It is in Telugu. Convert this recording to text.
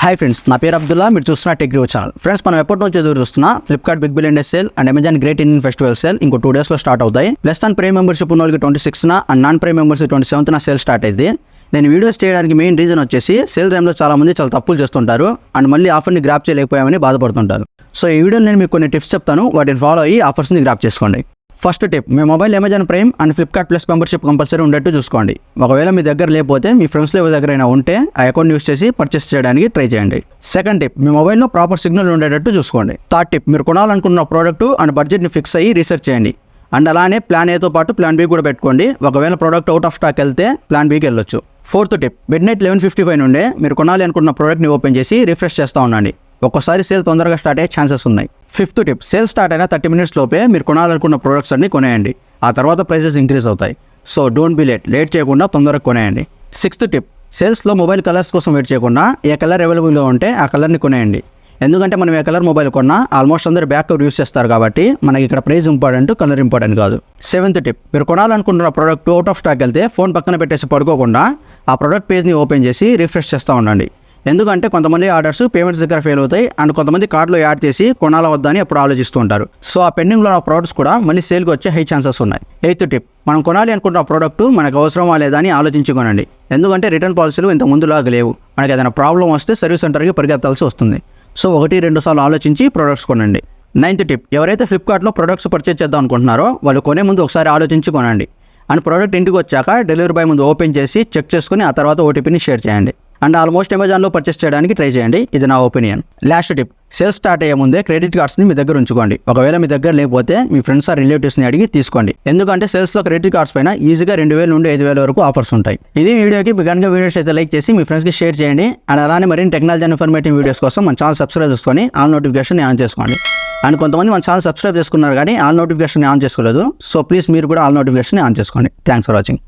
హాయ్ ఫ్రెండ్స్, నా పేరు అబ్దుల్లా. మీరు చూస్తున్న టెక్ రివ్యూ ఛానల్. ఫ్రెండ్స్, మనం ఎప్పటి నుంచి ఎదురు చూస్తున్నా Flipkart big billion day sale and Amazon great Indian festival sale ఇంకో 2 days లో స్టార్ట్ అవుతాయి. ప్లస్ అండ్ ప్రైమ్ మెంబర్షిప్ ఉన్న వాళ్ళకి 26న అండ్ నాన్ ప్రైమ్ మెంబర్స్ 27న సేల్ స్టార్ట్ అయింది. నేను వీడియోస్ చేయడానికి మెయిన్ రీజన్ వచ్చేసి సేల్ టైంలో చాలా మంది చాలా తప్పులు చేస్తుంటారు అండ్ మళ్ళీ ఆఫర్ని గ్రాప్ చేయలేకపోయామని బాధపడుతుంటారు. సో ఈ వీడియోలో నేను మీకు కొన్ని టిప్స్ చెప్తాను, వాటిని ఫాలో అయ్యి ఆఫర్స్ని గ్రాప్ చేసుకోండి. First tip, me mobile Amazon prime and Flipkart plus membership compulsory ఉండేట్టు చూసుకోండి. ఒకవేళ మీ దగ్గర లేకపోతే మీ ఫ్రెండ్స్లో ఎవరి దగ్గరైనా ఉంటే ఆ అకౌంట్ యూస్ చేసి పర్చేస్ చేయడానికి ట్రై చేయండి. సెకండ్ టిప్, మీ మొబైల్లో ప్రాపర్ సిగ్నల్ ఉండేటట్టు చూసుకోండి. థర్డ్ టిప్, మీరు కొనాలనుకున్న ప్రోడక్ట్ అండ్ బడ్జెట్ని ఫిక్స్ అయ్యి రీసెర్చ్ చేయండి. అండ్ అలానే ప్లాన్ ఏతో పాటు ప్లాన్ బి కూడా పెట్టుకోండి. ఒకవేళ ప్రోడక్ట్ అవుట్ ఆఫ్ స్టాక్ వెళ్తే ప్లాన్ బికి వెళ్ళొచ్చు. ఫోర్త్ టిప్, మిడ్ నైట్ 11:55 నుండే మీరు కొనాలి అనుకున్న ప్రోడక్ట్ని ఓపెన్ చేసి రిఫ్రెష్ చేస్తూ ఉండండి. ఒక్కోసారి సేల్ తొందరగా స్టార్ట్ అయ్యే ఛాన్సెస్ ఉన్నాయి. ఫిఫ్త్ టిప్, సేల్ స్టార్ట్ అయిన 30 minutes లోపే మీరు కొనాలనుకున్న ప్రొడక్ట్స్ అన్ని కొనేయండి. ఆ తర్వాత ప్రైసెస్ ఇంక్రీజ్ అవుతాయి. సో డోంట్ బి లేట్ చేయకుండా తొందరగా కొనేయండి. సిక్స్త్ టిప్, సేల్స్లో మొబైల్ కలర్స్ కోసం వెయిట్ చేయకుండా ఏ కలర్ అవైలబుల్గా ఉంటే ఆ కలర్ని కొనేయండి. ఎందుకంటే మనం ఏ కలర్ మొబైల్ కొన్నా ఆల్మోస్ట్ అందరూ బ్యాక్ కవర్ యూస్ చేస్తారు కాబట్టి మనకి ఇక్కడ ప్రైస్ ఇంపార్టెంట్, కలర్ ఇంపార్టెంట్ కాదు. సెవెంత్ టిప్, మీరు కొనాలనుకుంటున్న ప్రోడక్ట్ అవుట్ ఆఫ్ స్టాక్ వెళ్తే ఫోన్ పక్కన పెట్టేసి పడుకోకుండా ఆ ప్రోడక్ట్ పేజ్ని ఓపెన్ చేసి రిఫ్రెష్ చేస్తూ ఉండండి. ఎందుకంటే కొంతమంది ఆర్డర్స్ పేమెంట్స్ దగ్గర ఫెయిల్ అవుతాయి అండ్ కొంతమంది కార్డులో యాడ్ చేసి కొనాలా వద్దా అని అప్పుడు ఆలోచిస్తూ ఉంటారు. సో ఆ పెండింగ్లో ఉన్న ప్రోడక్ట్స్ కూడా మళ్ళీ సేల్కి వచ్చే హై ఛాన్సెస్ ఉన్నాయి. ఎయిత్ టిప్, మనం కొనాలి అనుకున్న ప్రోడక్ట్ మనకు అవసరమా లేదా అని ఆలోచించి కొనండి. ఎందుకంటే రిటర్న్ పాలసీలు ఇంత ముందులాగా లేవు. మనకి ఏదైనా ప్రాబ్లం వస్తే సర్వీస్ సెంటర్కి పరిగెత్తాల్సి వస్తుంది. సో 1-2 సార్లు ఆలోచించి ప్రోడక్ట్స్ కొనండి. నైన్త్ టిప్, ఎవరైతే ఫ్లిప్కార్ట్లో ప్రొడక్ట్స్ పర్చేజ్ చేద్దాం అనుకుంటున్నారో వాళ్ళు కొనే ముందు ఒకసారి ఆలోచించి కొనండి. అండ్ ప్రోడక్ట్ ఇంటికి వచ్చాక డెలివరీ బాయ్ ముందు ఓపెన్ చేసి చెక్ చేసుకుని ఆ తర్వాత ఓటీపీని షేర్ చేయండి. అండ్ ఆల్మోస్ట్ అమెజాన్లో పర్చేస్ చేయడానికి ట్రై చేయండి. ఇది నా opinion. Last tip, sales start అయ్యే ముందే క్రెడిట్ కార్డ్స్ని మీ దగ్గర ఉంచుకోండి. ఒకవేళ మీ దగ్గర లేకపోతే మీ ఫ్రెండ్స్ ఆ రిలేటివ్స్ని అడిగి తీసుకోండి. ఎందుకంటే సేల్స్లో క్రెడిట్ కార్డ్స్ పైన ఈజీగా 2,000 నుండి 5,000 వరకు ఆఫర్స్ ఉంటాయి. ఇది వీడియోకి కనుక వీడియోస్ అయితే లైక్ చేసి మీ ఫ్రెండ్స్కి షేర్ చేయండి. అండ్ అలానే మరిన్ని టెక్నాలజీ అండ్ ఇన్ఫర్మేటివ్ వీడియోస్ కోసం మన ఛానల్ సబ్స్క్రైబ్ చేసుకొని ఆల్ నోటిఫికేషన్ ఆన్ చేసుకోండి. అండ్ కొంతమంది మన ఛానల్ సబ్స్క్రైబ్ చేసుకున్నారు కానీ ఆల్ నోటిఫికేషన్ ఆన్ చేసుకోలేదు. సో ప్లీజ్ మీరు కూడా ఆల్ నోటిఫికేషన్ ఆన్ చేసుకోండి. Thanks for watching.